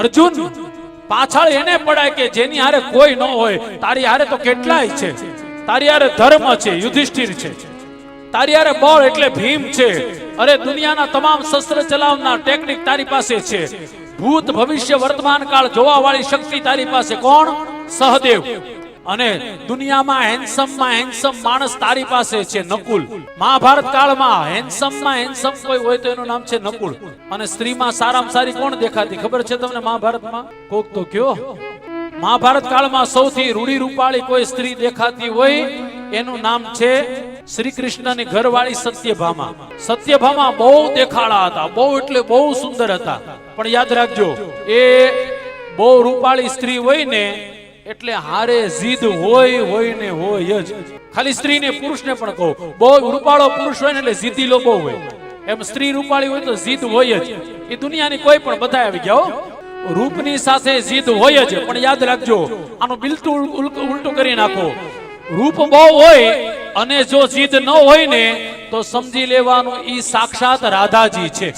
અર્જુન પાછળ એને પડાય કે જેની હારે કોઈ ન હોય. તારી હારે તો કેટલાય છે. તારી હારે ધર્મ છે, યુધિષ્ઠિર છે. તારી હારે બળ એટલે ભીમ છે. અરે દુનિયાના તમામ શસ્ત્ર ચલાવનાર ટેકનિક તારી પાસે છે. ભૂત ભવિષ્ય વર્તમાન કાળ જોવા વાળી શક્તિ તારી પાસે કોણ? સહદેવ. અને દુનિયામાં હેન્ડસમ માણસ તારી પાસે છે, નકુલ. મહાભારત કાળમાં હેન્ડસમ કોઈ હોય તો એનું નામ છે નકુલ. અને સ્ત્રીમાં સારામાં સારી કોણ દેખાતી ખબર છે તમને મહાભારતમાં? કોક તો કયો. મહાભારત કાળમાં સૌથી રૂડી રૂપાળી કોઈ સ્ત્રી દેખાતી હોય એનું નામ છે શ્રી કૃષ્ણની ઘરવાળી સત્યભામા. સત્યભામા બહુ દેખાડા હતા, બહુ એટલે બહુ સુંદર હતા. પણ યાદ રાખજો, એ બહુ રૂપાળી સ્ત્રી હોય ને એટલે હારે જીદ હોય ને હોય જ. ખાલી સ્ત્રી ને પુરુષ ને પણ કહું, બહુ રૂપાળો પુરુષ હોય ને એટલે જીદીલો બહુ હોય. એમ સ્ત્રી રૂપાળી હોય તો જીદ હોય જ. એ દુનિયાની કોઈ પણ બધા આવી ગયા રૂપની સાથે જીદ હોય જ. પણ યાદ રાખજો, આનું બિલકુલ ઉલટું કરી નાખો. રૂપ બહુ હોય અને જો જીદ ન હોય ને તો સમજી લેવાનું ઈ સાક્ષાત રાધાજી છે.